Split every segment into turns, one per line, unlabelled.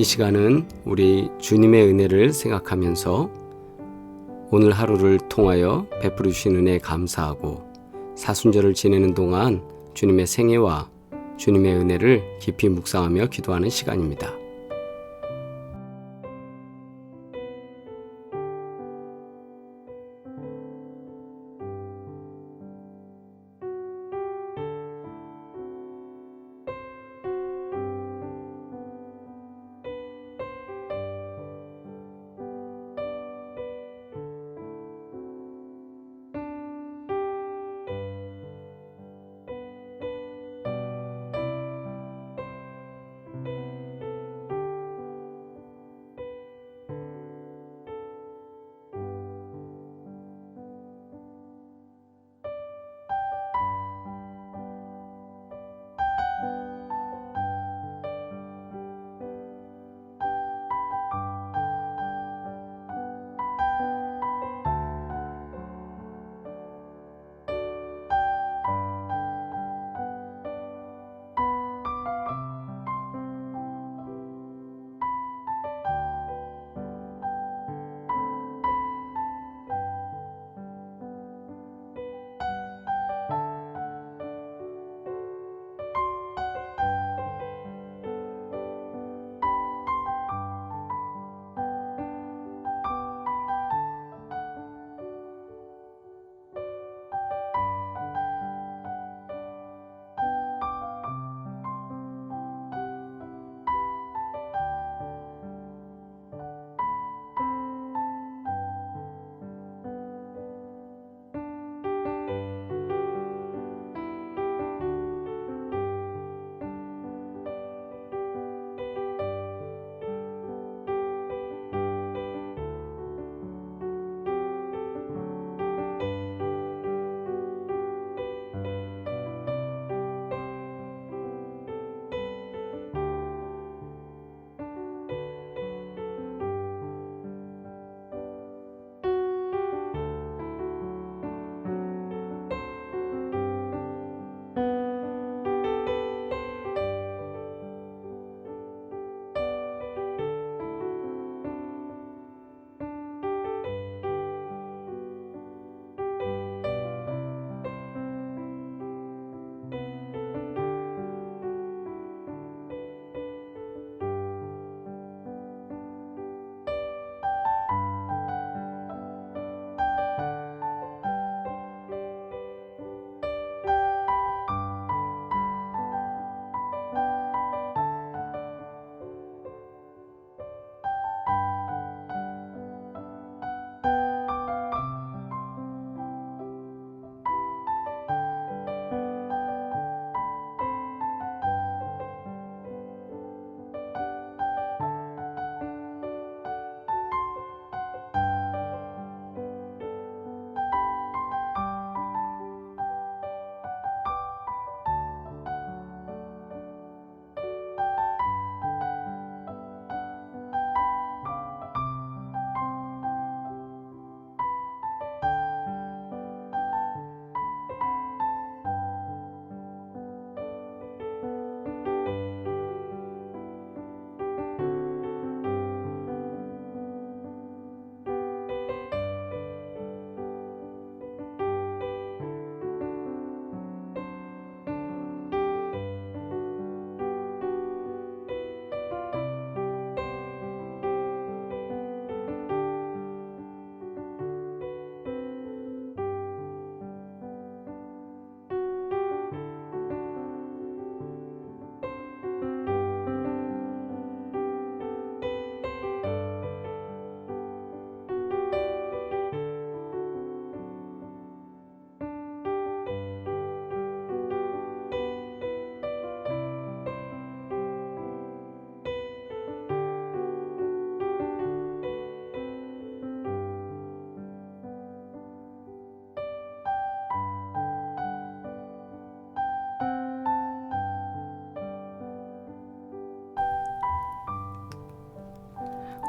이 시간은 우리 주님의 은혜를 생각하면서 오늘 하루를 통하여 베풀어 주신 은혜에 감사하고 사순절을 지내는 동안 주님의 생애와 주님의 은혜를 깊이 묵상하며 기도하는 시간입니다.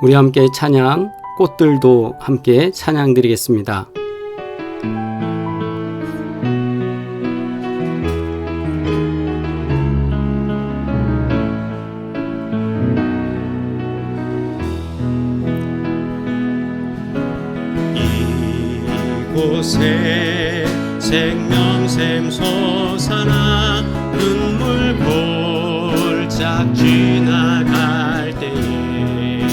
우리 함께 찬양, 꽃들도 함께 찬양 드리겠습니다.
이곳에 생명샘 솟아나 눈물 골짝 지나갈 때에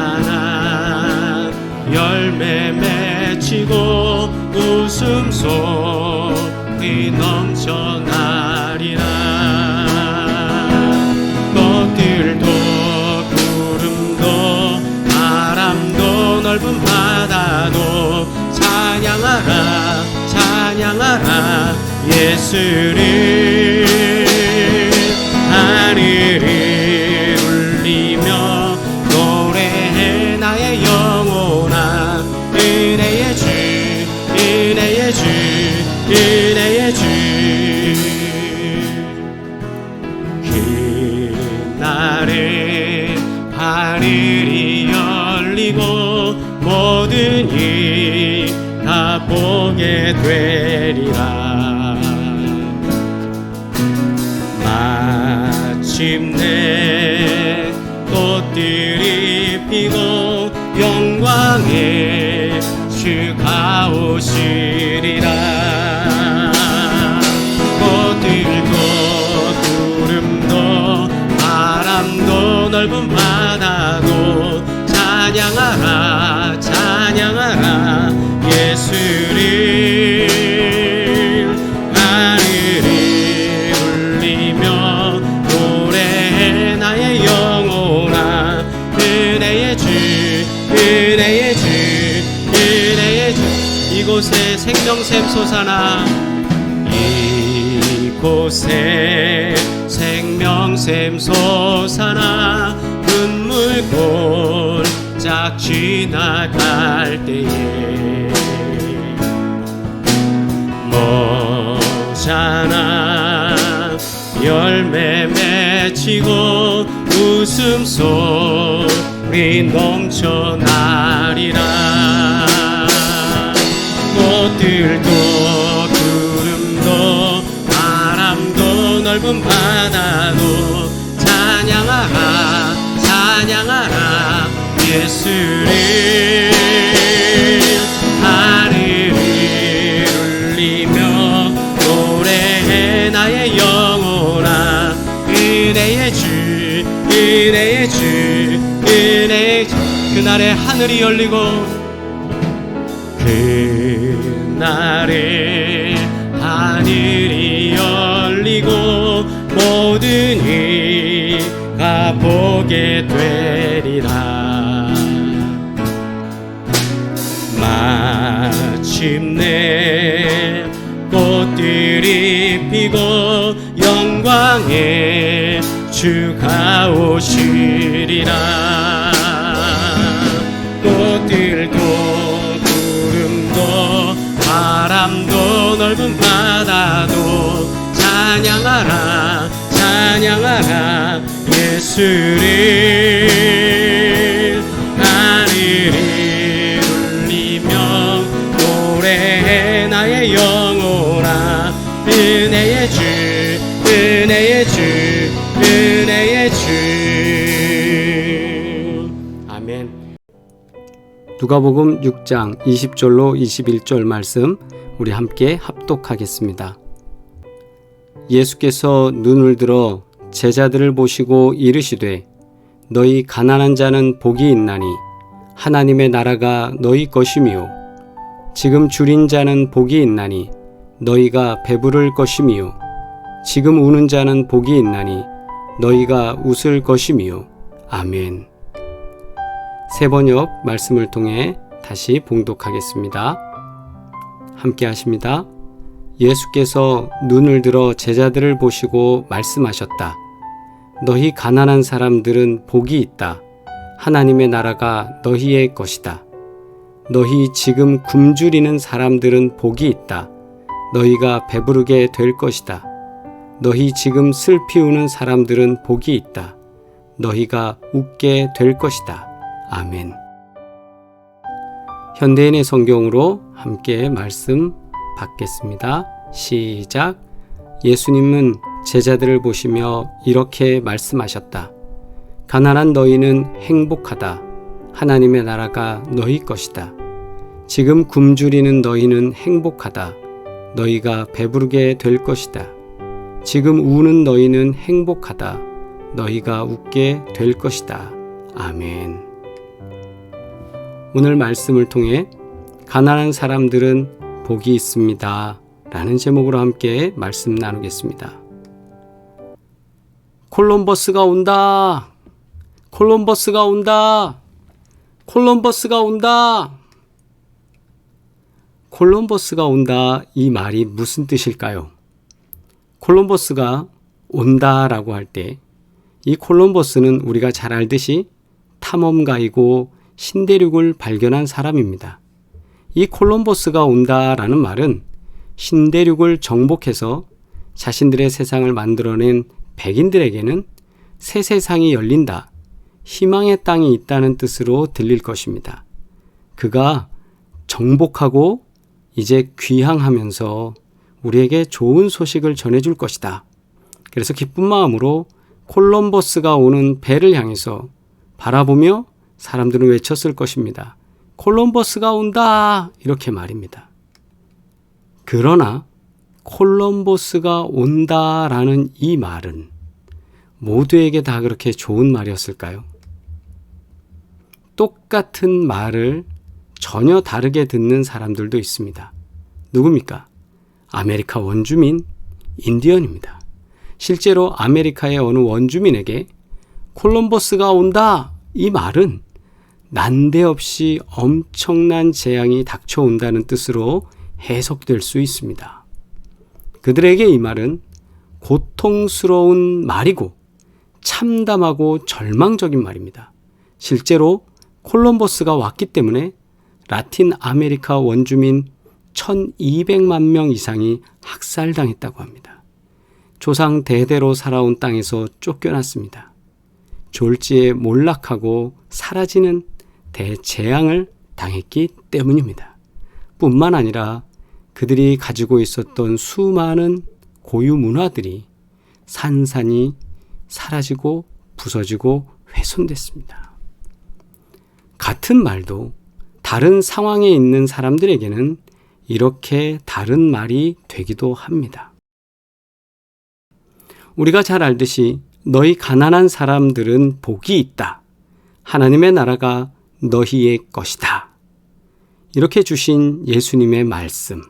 머자나 열매 맺히고 웃음소리 넘쳐나리라. 꽃들도 구름도 바람도 넓은 바다도 찬양하라 찬양하라 예수를. 하늘이 울리며 노래해 나의 영혼아 은혜의 주 은혜의 주 은혜의 주. 그날에 하늘이 열리고 모든 이 다 보게 되리라. 마침내 꽃들이 피고 영광의 주가 오시리라. 꽃들도 구름도 바람도 넓은 바다도 찬양하라 찬양하라 예수를. 하늘이 울리며 노래해 나의 영혼아 은혜의 주 은혜의 주 은혜의 주. 이곳에 생명샘 솟아나 이곳에 생명샘 솟아나 눈물 골짝 지나갈 때에 머자나 열매 맺히고 웃음소리 넘쳐나리라. 꽃들도 구름도 바람도 넓은 바다도 찬양하라 찬양하라 예수를. 하늘이 울리며 노래해 나의 영혼아 은혜의 주 은혜의 주 은혜의 주. 그날에 하늘이 열리고 그날에 하늘이 열리고 모든 이가 보게 되리라. 마침내 꽃들이 피고 영광의 주가 오시리라. 꽃들도 구름도 바람도 넓은 바다도 찬양하라 찬양하라 예수를. 하늘이 울리며 노래해 나의 영혼아 은혜의 주 은혜의 주 은혜의 주. 아멘.
누가복음 6장 20절로 21절 말씀 우리 함께 합독하겠습니다. 예수께서 눈을 들어 제자들을 보시고 이르시되 너희 가난한 자는 복이 있나니 하나님의 나라가 너희 것이미요. 지금 줄인 자는 복이 있나니 너희가 배부를 것이미요. 지금 우는 자는 복이 있나니 너희가 웃을 것이미요. 아멘. 세 번역 말씀을 통해 다시 봉독하겠습니다. 함께 하십니다. 예수께서 눈을 들어 제자들을 보시고 말씀하셨다. 너희 가난한 사람들은 복이 있다. 하나님의 나라가 너희의 것이다. 너희 지금 굶주리는 사람들은 복이 있다. 너희가 배부르게 될 것이다. 너희 지금 슬피 우는 사람들은 복이 있다. 너희가 웃게 될 것이다. 아멘. 현대인의 성경으로 함께 말씀 받겠습니다. 시작. 예수님은 제자들을 보시며 이렇게 말씀하셨다. 가난한 너희는 행복하다. 하나님의 나라가 너희 것이다. 지금 굶주리는 너희는 행복하다. 너희가 배부르게 될 것이다. 지금 우는 너희는 행복하다. 너희가 웃게 될 것이다. 아멘. 오늘 말씀을 통해 가난한 사람들은 복이 있습니다. 라는 제목으로 함께 말씀 나누겠습니다. 콜럼버스가 온다. 콜럼버스가 온다. 콜럼버스가 온다. 콜럼버스가 온다. 이 말이 무슨 뜻일까요? 콜럼버스가 온다라고 할 때 이 콜럼버스는 우리가 잘 알듯이 탐험가이고 신대륙을 발견한 사람입니다. 이 콜럼버스가 온다라는 말은 신대륙을 정복해서 자신들의 세상을 만들어낸 백인들에게는 새 세상이 열린다, 희망의 땅이 있다는 뜻으로 들릴 것입니다. 그가 정복하고 이제 귀향하면서 우리에게 좋은 소식을 전해줄 것이다. 그래서 기쁜 마음으로 콜럼버스가 오는 배를 향해서 바라보며 사람들은 외쳤을 것입니다. 콜럼버스가 온다! 이렇게 말입니다. 그러나 콜럼버스가 온다라는 이 말은 모두에게 다 그렇게 좋은 말이었을까요? 똑같은 말을 전혀 다르게 듣는 사람들도 있습니다. 누굽니까? 아메리카 원주민, 인디언입니다. 실제로 아메리카의 어느 원주민에게 콜럼버스가 온다! 이 말은 난데없이 엄청난 재앙이 닥쳐온다는 뜻으로 해석될 수 있습니다. 그들에게 이 말은 고통스러운 말이고 참담하고 절망적인 말입니다. 실제로 콜럼버스가 왔기 때문에 라틴 아메리카 원주민 1200만 명 이상이 학살당했다고 합니다. 조상 대대로 살아온 땅에서 쫓겨났습니다. 졸지에 몰락하고 사라지는 대재앙을 당했기 때문입니다. 뿐만 아니라 그들이 가지고 있었던 수많은 고유 문화들이 산산이 사라지고 부서지고 훼손됐습니다. 같은 말도 다른 상황에 있는 사람들에게는 이렇게 다른 말이 되기도 합니다. 우리가 잘 알듯이 너희 가난한 사람들은 복이 있다. 하나님의 나라가 너희의 것이다. 이렇게 주신 예수님의 말씀.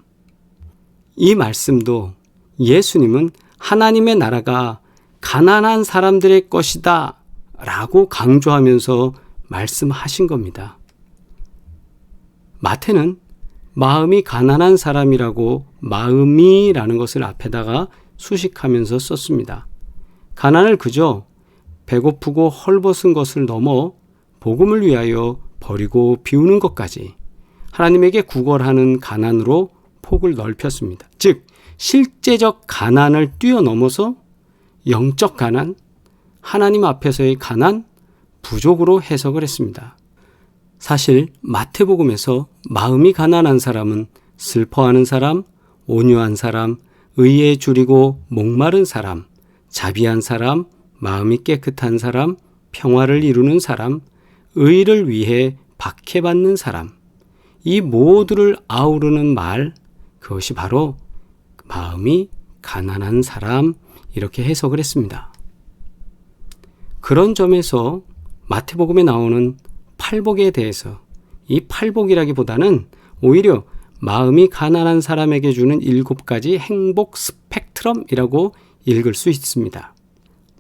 이 말씀도 예수님은 하나님의 나라가 가난한 사람들의 것이다 라고 강조하면서 말씀하신 겁니다. 마태는 마음이 가난한 사람이라고 마음이라는 것을 앞에다가 수식하면서 썼습니다. 가난을 그저 배고프고 헐벗은 것을 넘어 복음을 위하여 버리고 비우는 것까지 하나님에게 구걸하는 가난으로 폭을 넓혔습니다. 즉 실제적 가난을 뛰어넘어서 영적 가난, 하나님 앞에서의 가난, 부족으로 해석을 했습니다. 사실 마태복음에서 마음이 가난한 사람은 슬퍼하는 사람, 온유한 사람, 의에 줄이고 목마른 사람, 자비한 사람, 마음이 깨끗한 사람, 평화를 이루는 사람, 의를 위해 박해받는 사람, 이 모두를 아우르는 말, 그것이 바로 마음이 가난한 사람, 이렇게 해석을 했습니다. 그런 점에서 마태복음에 나오는 팔복에 대해서 이 팔복이라기보다는 오히려 마음이 가난한 사람에게 주는 7가지 행복 스펙트럼이라고 읽을 수 있습니다.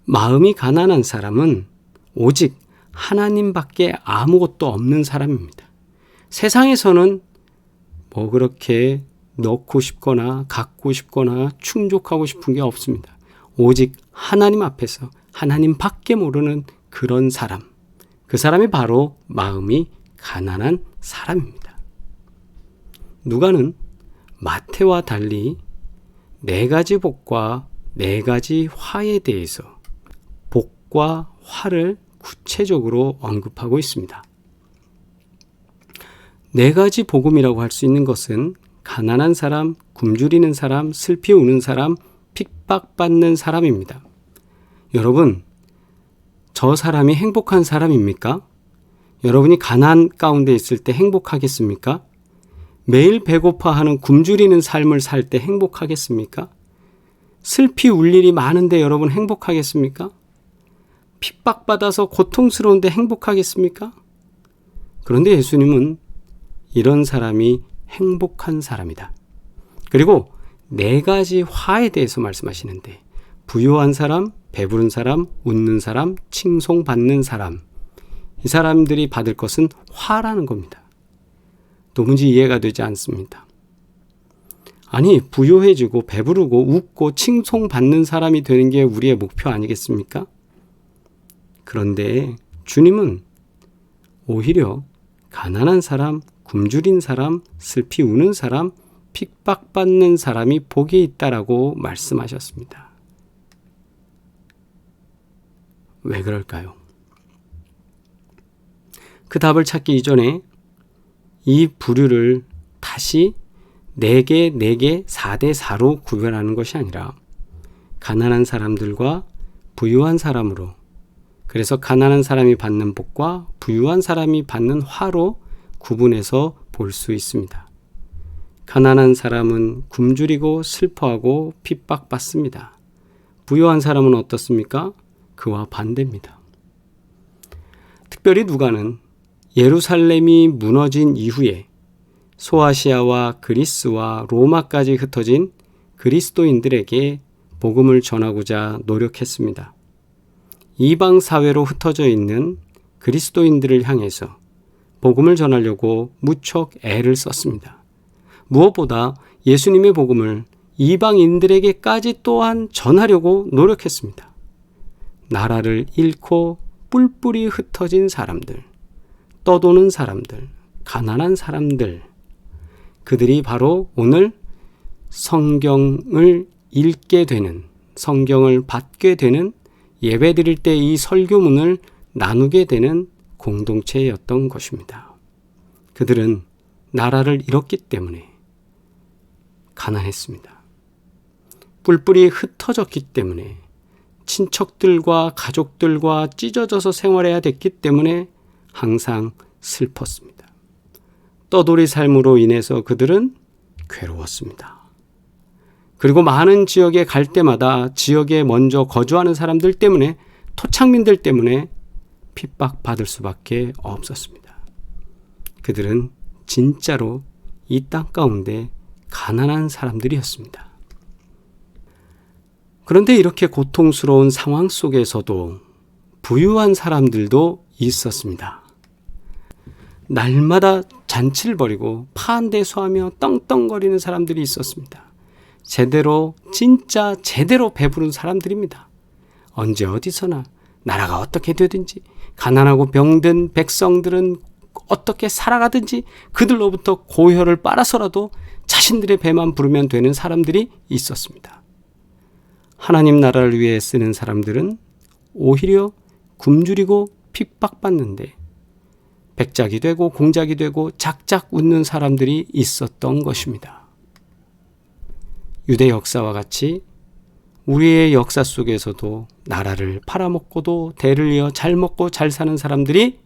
마음이 가난한 사람은 오직 하나님밖에 아무것도 없는 사람입니다. 세상에서는 뭐 그렇게 넣고 싶거나 갖고 싶거나 충족하고 싶은 게 없습니다. 오직 하나님 앞에서 하나님밖에 모르는 그런 사람. 그 사람이 바로 마음이 가난한 사람입니다. 누가는 마태와 달리 4가지 복과 4가지 화에 대해서 복과 화를 구체적으로 언급하고 있습니다. 4가지 복음이라고 할 수 있는 것은 가난한 사람, 굶주리는 사람, 슬피 우는 사람, 핍박받는 사람입니다. 여러분, 저 사람이 행복한 사람입니까? 여러분이 가난 가운데 있을 때 행복하겠습니까? 매일 배고파하는 굶주리는 삶을 살 때 행복하겠습니까? 슬피 울 일이 많은데 여러분 행복하겠습니까? 핍박받아서 고통스러운데 행복하겠습니까? 그런데 예수님은 이런 사람이 행복한 사람이다. 그리고 4가지 화에 대해서 말씀하시는데 부유한 사람, 배부른 사람, 웃는 사람, 칭송받는 사람, 이 사람들이 받을 것은 화라는 겁니다. 도무지 이해가 되지 않습니다. 아니, 부유해지고 배부르고 웃고 칭송받는 사람이 되는 게 우리의 목표 아니겠습니까? 그런데 주님은 오히려 가난한 사람, 굶주린 사람, 슬피 우는 사람, 핍박받는 사람이 복이 있다라고 말씀하셨습니다. 왜 그럴까요? 그 답을 찾기 이전에 이 부류를 다시 4개, 4대 4로 구별하는 것이 아니라 가난한 사람들과 부유한 사람으로, 그래서 가난한 사람이 받는 복과 부유한 사람이 받는 화로 구분해서 볼 수 있습니다. 가난한 사람은 굶주리고 슬퍼하고 핍박받습니다. 부유한 사람은 어떻습니까? 그와 반대입니다. 특별히 누가는 예루살렘이 무너진 이후에 소아시아와 그리스와 로마까지 흩어진 그리스도인들에게 복음을 전하고자 노력했습니다. 이방 사회로 흩어져 있는 그리스도인들을 향해서 복음을 전하려고 무척 애를 썼습니다. 무엇보다 예수님의 복음을 이방인들에게까지 또한 전하려고 노력했습니다. 나라를 잃고 뿔뿔이 흩어진 사람들, 떠도는 사람들, 가난한 사람들, 그들이 바로 오늘 성경을 읽게 되는, 성경을 받게 되는, 예배 드릴 때 이 설교문을 나누게 되는 공동체였던 것입니다. 그들은 나라를 잃었기 때문에 가난했습니다. 뿔뿔이 흩어졌기 때문에, 친척들과 가족들과 찢어져서 생활해야 됐기 때문에 항상 슬펐습니다. 떠돌이 삶으로 인해서 그들은 괴로웠습니다. 그리고 많은 지역에 갈 때마다 지역에 먼저 거주하는 사람들 때문에, 토착민들 때문에 핍박받을 수밖에 없었습니다. 그들은 진짜로 이 땅 가운데 가난한 사람들이었습니다. 그런데 이렇게 고통스러운 상황 속에서도 부유한 사람들도 있었습니다. 날마다 잔치를 벌이고 파한대소하며 떵떵거리는 사람들이 있었습니다. 진짜 제대로 배부른 사람들입니다. 언제 어디서나 나라가 어떻게 되든지, 가난하고 병든 백성들은 어떻게 살아가든지 그들로부터 고혈을 빨아서라도 자신들의 배만 부르면 되는 사람들이 있었습니다. 하나님 나라를 위해 쓰는 사람들은 오히려 굶주리고 핍박받는데 백작이 되고 공작이 되고 작작 웃는 사람들이 있었던 것입니다. 유대 역사와 같이 우리의 역사 속에서도 나라를 팔아먹고도 대를 이어 잘 먹고 잘 사는 사람들이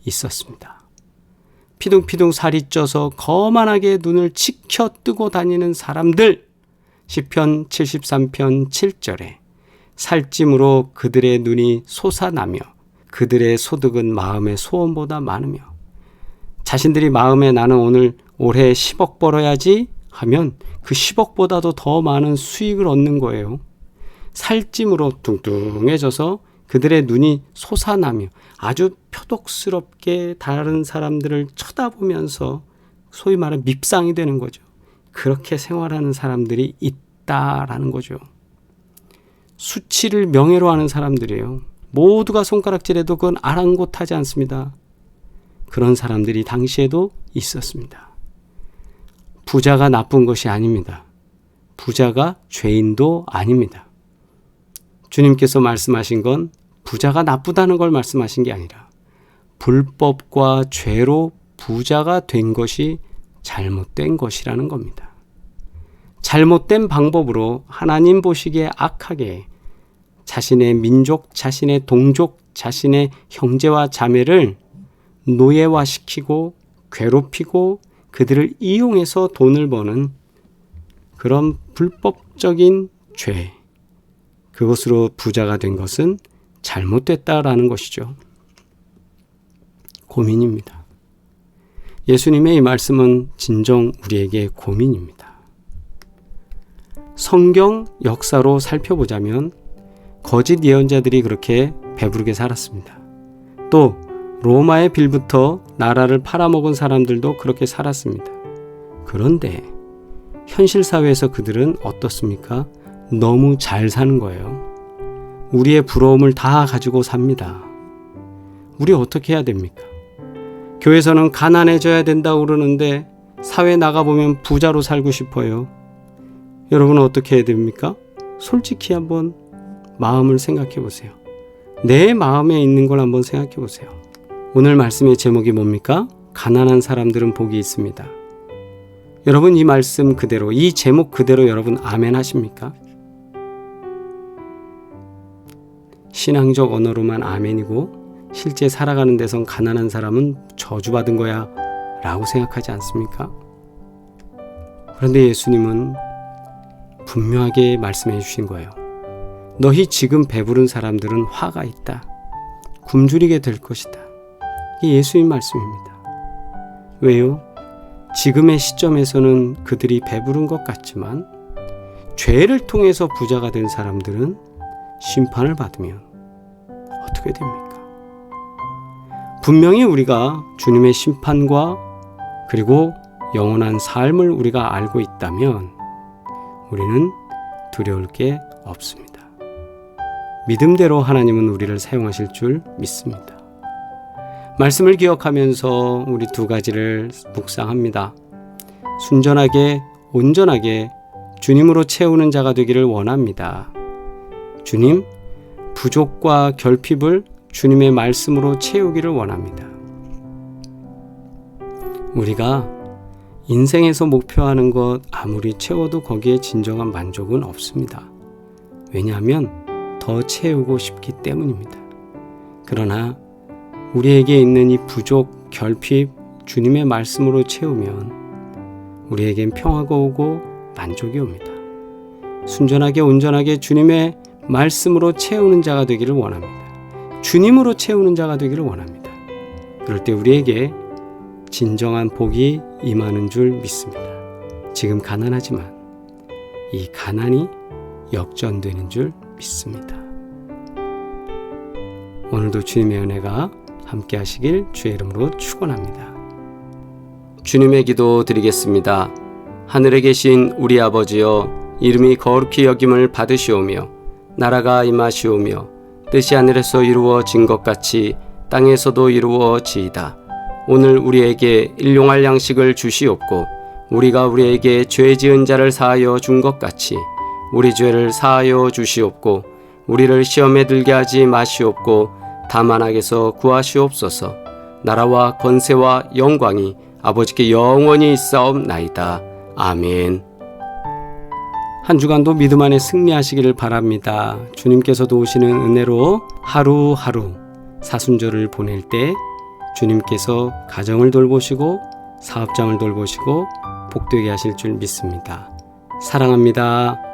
있었습니다. 피둥피둥 살이 쪄서 거만하게 눈을 치켜 뜨고 다니는 사람들, 시편 73편 7절에 살찜으로 그들의 눈이 솟아나며 그들의 소득은 마음의 소원보다 많으며, 자신들이 마음에 나는 올해 10억 벌어야지 하면 그 10억보다도 더 많은 수익을 얻는 거예요. 살찜으로 뚱뚱해져서 그들의 눈이 솟아나며 아주 표독스럽게 다른 사람들을 쳐다보면서 소위 말하는 밉상이 되는 거죠. 그렇게 생활하는 사람들이 있다라는 거죠. 수치를 명예로 하는 사람들이에요. 모두가 손가락질해도 그건 아랑곳하지 않습니다. 그런 사람들이 당시에도 있었습니다. 부자가 나쁜 것이 아닙니다. 부자가 죄인도 아닙니다. 주님께서 말씀하신 건 부자가 나쁘다는 걸 말씀하신 게 아니라 불법과 죄로 부자가 된 것이 잘못된 것이라는 겁니다. 잘못된 방법으로 하나님 보시기에 악하게 자신의 민족, 자신의 동족, 자신의 형제와 자매를 노예화시키고 괴롭히고 그들을 이용해서 돈을 버는 그런 불법적인 죄, 그것으로 부자가 된 것은 잘못됐다라는 것이죠. 고민입니다. 예수님의 이 말씀은 진정 우리에게 고민입니다. 성경 역사로 살펴보자면 거짓 예언자들이 그렇게 배부르게 살았습니다. 또 로마의 빌부터 나라를 팔아먹은 사람들도 그렇게 살았습니다. 그런데 현실 사회에서 그들은 어떻습니까? 너무 잘 사는 거예요. 우리의 부러움을 다 가지고 삽니다. 우리 어떻게 해야 됩니까? 교회에서는 가난해져야 된다고 그러는데 사회 나가보면 부자로 살고 싶어요. 여러분은 어떻게 해야 됩니까? 솔직히 한번 마음을 생각해 보세요. 내 마음에 있는 걸 한번 생각해 보세요. 오늘 말씀의 제목이 뭡니까? 가난한 사람들은 복이 있습니다. 여러분 이 말씀 그대로, 이 제목 그대로 여러분 아멘 하십니까? 신앙적 언어로만 아멘이고 실제 살아가는 데선 가난한 사람은 저주받은 거야 라고 생각하지 않습니까? 그런데 예수님은 분명하게 말씀해 주신 거예요. 너희 지금 배부른 사람들은 화가 있다. 굶주리게 될 것이다. 이게 예수님 말씀입니다. 왜요? 지금의 시점에서는 그들이 배부른 것 같지만 죄를 통해서 부자가 된 사람들은 심판을 받으면 어떻게 됩니까? 분명히 우리가 주님의 심판과 그리고 영원한 삶을 우리가 알고 있다면 우리는 두려울 게 없습니다. 믿음대로 하나님은 우리를 사용하실 줄 믿습니다. 말씀을 기억하면서 우리 두 가지를 묵상합니다. 순전하게 온전하게 주님으로 채우는 자가 되기를 원합니다. 주님, 부족과 결핍을 주님의 말씀으로 채우기를 원합니다. 우리가 인생에서 목표하는 것 아무리 채워도 거기에 진정한 만족은 없습니다. 왜냐하면 더 채우고 싶기 때문입니다. 그러나 우리에게 있는 이 부족, 결핍, 주님의 말씀으로 채우면 우리에겐 평화가 오고 만족이 옵니다. 순전하게 온전하게 주님의 말씀으로 채우는 자가 되기를 원합니다. 주님으로 채우는 자가 되기를 원합니다. 그럴 때 우리에게 진정한 복이 임하는 줄 믿습니다. 지금 가난하지만 이 가난이 역전되는 줄 믿습니다. 오늘도 주님의 은혜가 함께 하시길 주의 이름으로 축원합니다. 주님의 기도 드리겠습니다. 하늘에 계신 우리 아버지여, 이름이 거룩히 여김을 받으시오며 나라가 임하시오며 뜻이 하늘에서 이루어진 것 같이 땅에서도 이루어지이다. 오늘 우리에게 일용할 양식을 주시옵고 우리가 우리에게 죄 지은 자를 사하여 준 것 같이 우리 죄를 사하여 주시옵고 우리를 시험에 들게 하지 마시옵고 다만 악에서 구하시옵소서. 나라와 권세와 영광이 아버지께 영원히 있사옵나이다. 아멘. 한 주간도 믿음 안에 승리하시기를 바랍니다. 주님께서 도우시는 은혜로 하루하루 사순절을 보낼 때 주님께서 가정을 돌보시고 사업장을 돌보시고 복되게 하실 줄 믿습니다. 사랑합니다.